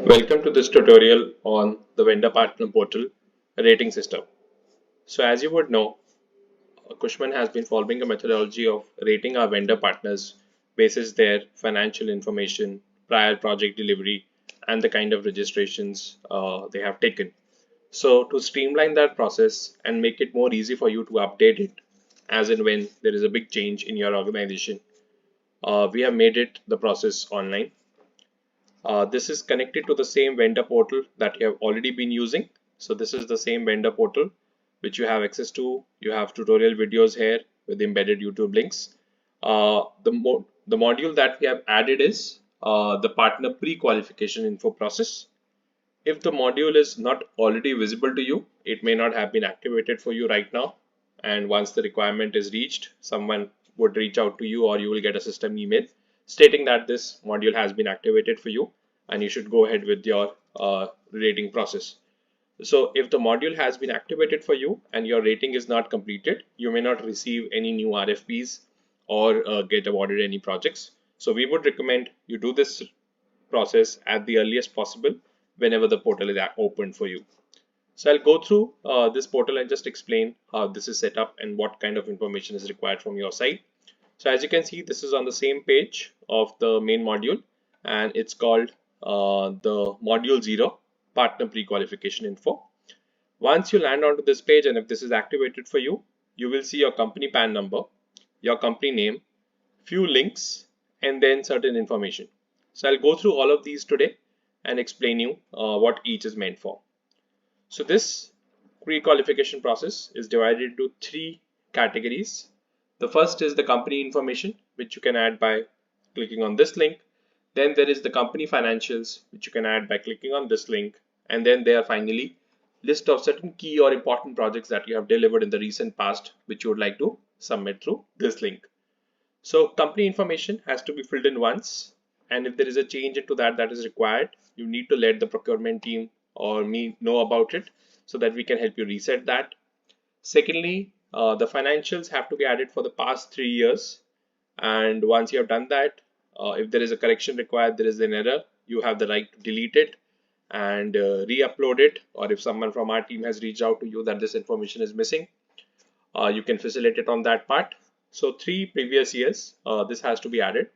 Welcome to this tutorial on the vendor partner portal rating system. So as you would know, Cushman has been following a methodology of rating our vendor partners basis their financial information, prior project delivery, and the kind of registrations they have taken. So to streamline that process and make it more easy for you to update it as and when there is a big change in your organization, we have made it the process online. This is connected to the same vendor portal that you have already been using. So this is the same vendor portal which you have access to. You have tutorial videos here with embedded YouTube links. The module that we have added is the partner pre-qualification info process. If the module is not already visible to you, it may not have been activated for you right now. And once the requirement is reached, someone would reach out to you or you will get a system email stating that this module has been activated for you and you should go ahead with your rating process. So if the module has been activated for you and your rating is not completed, you may not receive any new RFPs or get awarded any projects. So we would recommend you do this process at the earliest possible whenever the portal is open for you. So I'll go through this portal and just explain how this is set up and what kind of information is required from your side. So as you can see, this is on the same page of the main module and it's called the module 0 partner pre-qualification info. Once you land onto this page and if this is activated for you, you will see your company PAN number, your company name, few links, and then certain information. So I'll go through all of these today and explain you what each is meant for. So this pre-qualification process is divided into three categories. The first is the company information, which you can add by clicking on this link. Then there is the company financials, which you can add by clicking on this link. And then there are finally list of certain key or important projects that you have delivered in the recent past, which you would like to submit through this link. So company information has to be filled in once. And if there is a change into that is required, you need to let the procurement team or me know about it so that we can help you reset that. Secondly, the financials have to be added for the past 3 years. And once you have done that, if there is a correction required, there is an error, you have the right to delete it and re-upload it. Or if someone from our team has reached out to you that this information is missing, you can facilitate on that part. So 3 previous years, this has to be added.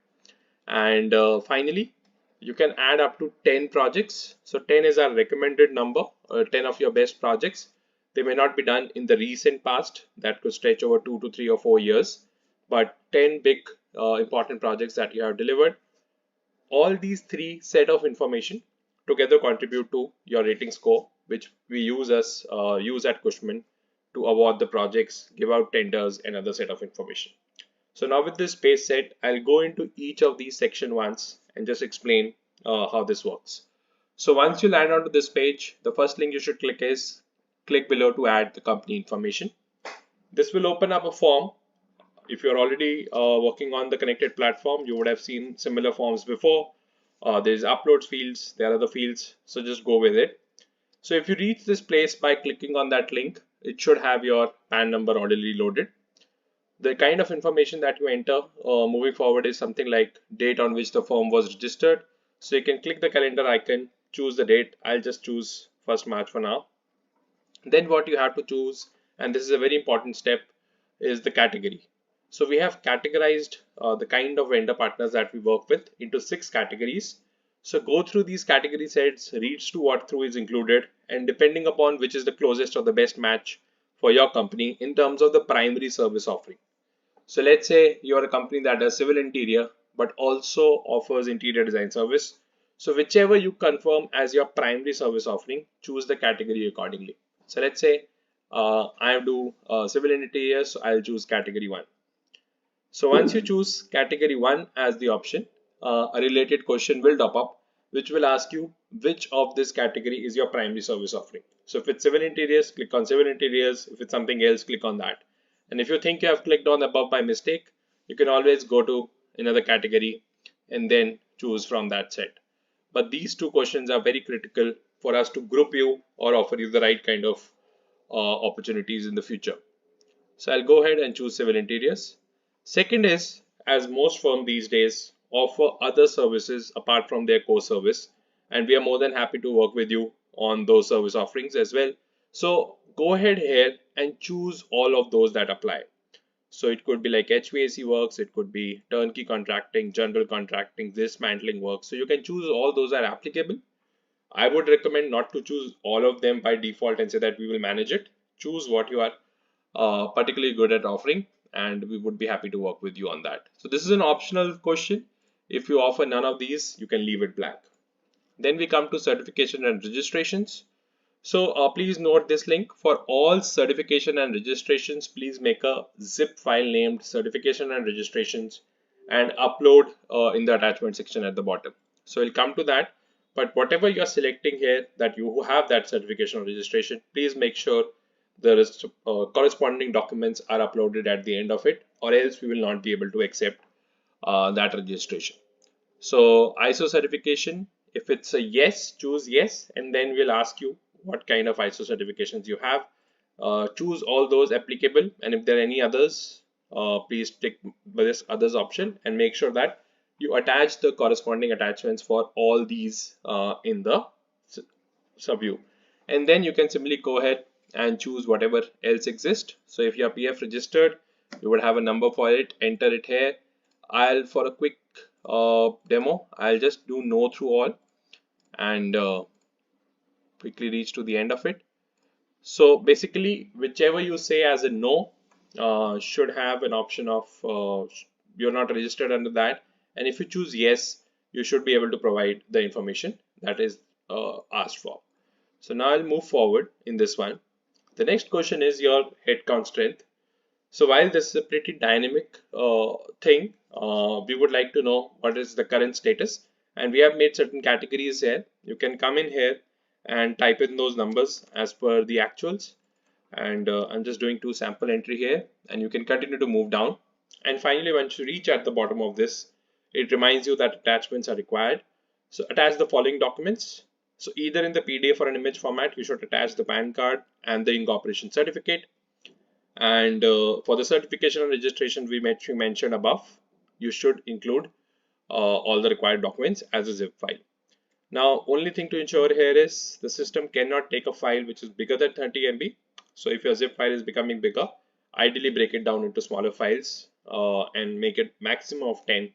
And finally, you can add up to 10 projects. So 10 is our recommended number, 10 of your best projects. They may not be done in the recent past, that could stretch over 2 to 3 or 4 years, but 10 big important projects that you have delivered. All these three set of information together contribute to your rating score, which we use at Cushman to award the projects, give out tenders, and other set of information. So now with this base set, I'll go into each of these section once and just explain how this works. So once you land onto this page, the first link you should click is click below to add the company information. This will open up a form. If you're already working on the connected platform, you would have seen similar forms before. There's uploads fields, there are other fields, so just go with it. So if you reach this place by clicking on that link, it should have your PAN number already loaded. The kind of information that you enter moving forward is something like date on which the firm was registered. So you can click the calendar icon, choose the date. I'll just choose 1st March for now. Then what you have to choose, and this is a very important step, is the category. So we have categorized the kind of vendor partners that we work with into 6 categories. So go through these category sets, reads to what through is included, and depending upon which is the closest or the best match for your company in terms of the primary service offering. So let's say you're a company that does civil interior but also offers interior design service. So whichever you confirm as your primary service offering, choose the category accordingly. So let's say I do civil interior, so I'll choose category 1. So once you choose category 1 as the option, a related question will top up which will ask you which of this category is your primary service offering. So if it's civil interiors, click on civil interiors. If it's something else, click on that. And if you think you have clicked on above by mistake, you can always go to another category and then choose from that set. But these two questions are very critical for us to group you or offer you the right kind of opportunities in the future. So I'll go ahead and choose civil interiors. Second is, as most firms these days offer other services apart from their core service, and we are more than happy to work with you on those service offerings as well. So go ahead here and choose all of those that apply. So it could be like HVAC works, it could be turnkey contracting, general contracting, dismantling works. So you can choose all those are applicable. I would recommend not to choose all of them by default and say that we will manage it. Choose what you are particularly good at offering, and we would be happy to work with you on that. So this is an optional question. If you offer none of these, you can leave it blank. Then we come to certification and registrations. So please note this link. For all certification and registrations, please make a zip file named certification and registrations and upload in the attachment section at the bottom. So we'll come to that. But whatever you are selecting here that you have that certification or registration, please make sure the corresponding documents are uploaded at the end of it, or else we will not be able to accept that registration. So ISO certification, if it's a yes, choose yes, and then we'll ask you what kind of ISO certifications you have. Choose all those applicable, and if there are any others, please tick this others option and make sure that you attach the corresponding attachments for all these in the subview. And then you can simply go ahead and choose whatever else exists. So if you are PF registered, you would have a number for it, enter it here. For a quick demo, I'll just do no through all and quickly reach to the end of it. So basically, whichever you say as a no should have an option of you're not registered under that, and if you choose yes, you should be able to provide the information that is asked for. So now I'll move forward in this one. The next question is your headcount strength. So while this is a pretty dynamic thing, we would like to know what is the current status, and we have made certain categories here. You can come in here and type in those numbers as per the actuals, and I'm just doing 2 sample entry here, and you can continue to move down. And finally, once you reach at the bottom of this, it reminds you that attachments are required. So attach the following documents. So either in the PDF or an image format, you should attach the PAN card and the incorporation certificate. And for the certification and registration we mentioned above, you should include all the required documents as a zip file. Now, only thing to ensure here is the system cannot take a file which is bigger than 30 MB. So if your zip file is becoming bigger, ideally break it down into smaller files and make it maximum of 10,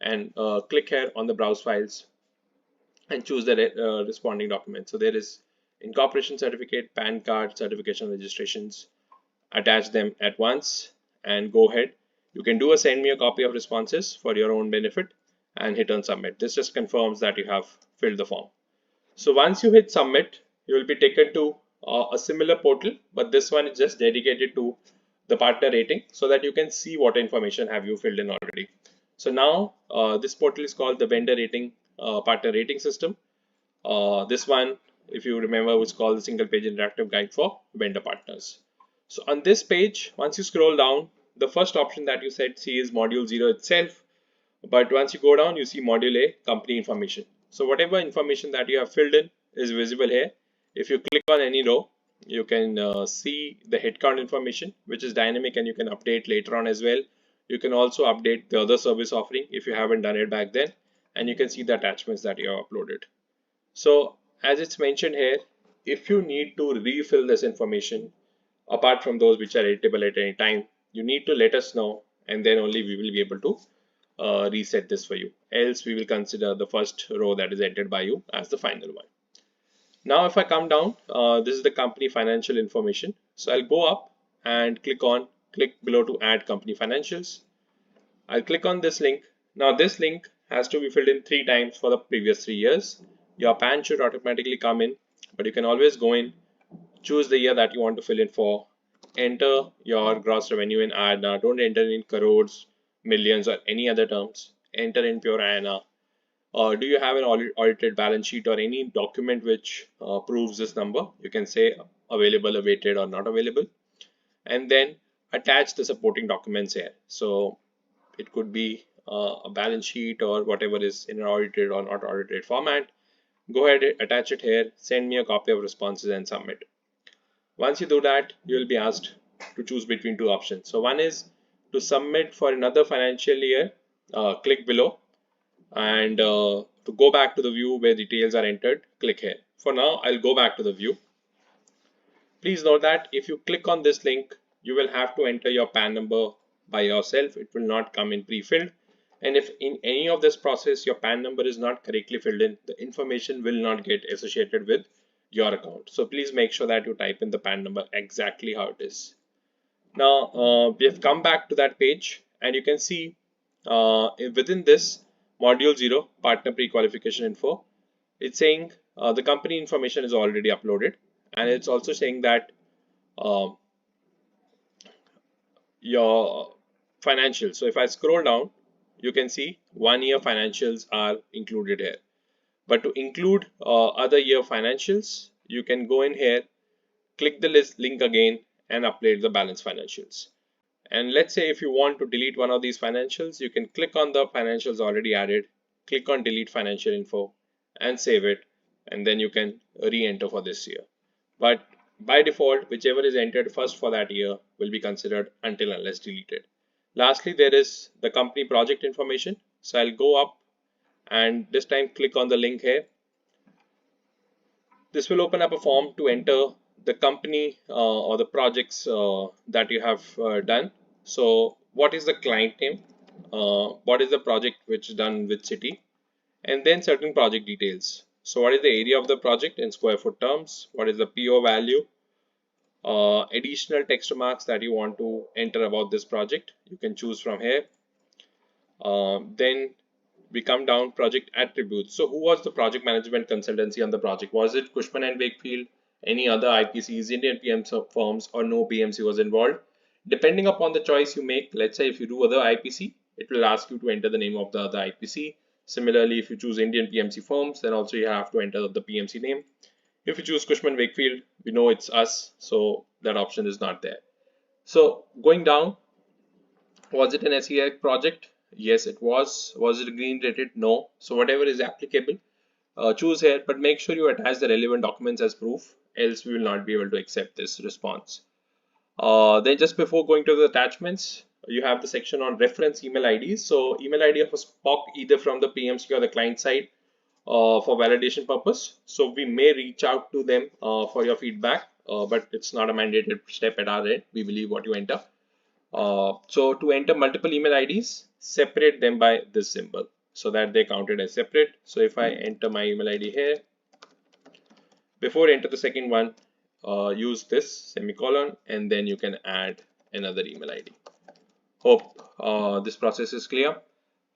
and click here on the browse files and choose the responding document. So there is incorporation certificate, PAN card, certification registrations. Attach them at once and go ahead. You can do a send me a copy of responses for your own benefit and hit on submit. This just confirms that you have filled the form. So once you hit submit, you will be taken to a similar portal, but this one is just dedicated to the partner rating so that you can see what information have you filled in already. So now this portal is called the vendor rating partner rating system. This one, if you remember, was called the single page interactive guide for vendor partners. So on this page, once you scroll down, the first option that you said see is module 0 itself. But once you go down, you see module A, company information. So whatever information that you have filled in is visible here. If you click on any row, you can see the headcount information, which is dynamic and you can update later on as well. You can also update the other service offering if you haven't done it back then, and you can see the attachments that you have uploaded. So as it's mentioned here, if you need to refill this information, apart from those which are editable at any time, you need to let us know, and then only we will be able to reset this for you. Else we will consider the first row that is entered by you as the final one. Now if I come down, this is the company financial information. So I'll go up and click below to add company financials. I'll click on this link. Now this link has to be filled in 3 times for the previous 3 years. Your PAN should automatically come in, but you can always go in, choose the year that you want to fill in for, enter your gross revenue in INR. Don't enter in crores, millions, or any other terms. Enter in pure INR. Do you have an audited balance sheet or any document which proves this number? You can say available, awaited, or not available, and then attach the supporting documents here. So it could be a balance sheet or whatever is in an audited or not audited format. Go ahead, attach it here, send me a copy of responses and submit. Once you do that, you will be asked to choose between 2 options. So one is to submit for another financial year, click below, and to go back to the view where details are entered, click here. For now, I'll go back to the view. Please note that if you click on this link, you will have to enter your PAN number by yourself. It will not come in pre-filled. And if in any of this process your PAN number is not correctly filled in, the information will not get associated with your account. So please make sure that you type in the PAN number exactly how it is. Now we have come back to that page, and you can see within this module 0 partner pre-qualification info, it's saying the company information is already uploaded, and it's also saying that your financials. So if I scroll down, you can see 1 year financials are included here. But to include other year financials, you can go in here, click the link again, and update the balance financials. And let's say if you want to delete one of these financials, you can click on the financials already added, click on delete financial info, and save it, and then you can re-enter for this year. But by default, whichever is entered first for that year will be considered until unless deleted. Lastly, there is the company project information. So I'll go up and this time click on the link here. This will open up a form to enter the company or the projects that you have done. So what is the client name? What is the project which is done with city? And then certain project details. So what is the area of the project in square foot terms? What is the PO value? Additional text remarks that you want to enter about this project, you can choose from here. Then we come down project attributes. So who was the project management consultancy on the project? Was it Cushman and Wakefield, any other IPCs, Indian PM firms, or no PMC was involved? Depending upon the choice you make, let's say if you do other IPC, it will ask you to enter the name of the other IPC. Similarly, if you choose Indian PMC firms, then also you have to enter the PMC name. If you choose Cushman Wakefield, we know it's us, so that option is not there. So going down, was it an SEI project? Yes, it was. Was it green rated? No. So whatever is applicable, choose here, but make sure you attach the relevant documents as proof, else we will not be able to accept this response. Then just before going to the attachments, you have the section on reference email IDs. So email ID of a SPOC either from the PMC or the client side for validation purpose. So we may reach out to them for your feedback, but it's not a mandated step at our end. We believe what you enter. So to enter multiple email IDs, separate them by this symbol so that they counted as separate. So if I enter my email ID here, before enter the second one, use this semicolon, and then you can add another email ID. Hope this process is clear.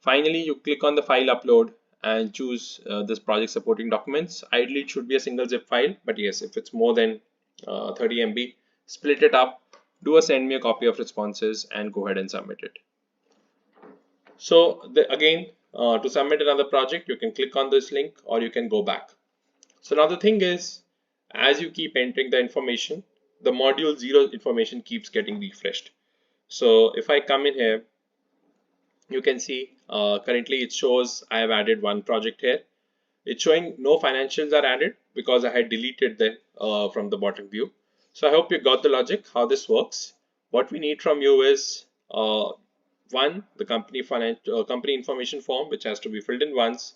Finally, you click on the file upload and choose this project supporting documents. Ideally, it should be a single zip file, but yes, if it's more than 30 MB, split it up, do a send me a copy of responses, and go ahead and submit it. So again, to submit another project, you can click on this link or you can go back. So now the thing is, as you keep entering the information, the module 0 information keeps getting refreshed. So if I come in here, you can see currently it shows I have added one project here. It's showing no financials are added because I had deleted them from the bottom view. So I hope you got the logic how this works. What we need from you is one, the company information form, which has to be filled in once,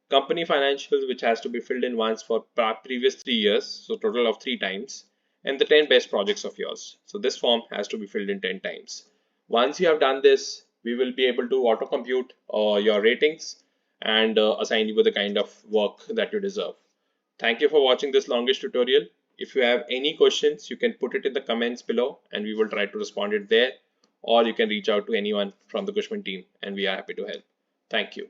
company financials, which has to be filled in once for previous 3 years, so total of 3 times, and the 10 best projects of yours. So this form has to be filled in 10 times. Once you have done this, we will be able to auto compute your ratings and assign you with the kind of work that you deserve. Thank you for watching this longish tutorial. If you have any questions, you can put it in the comments below and we will try to respond it there, or you can reach out to anyone from the Cushman team and we are happy to help. Thank you.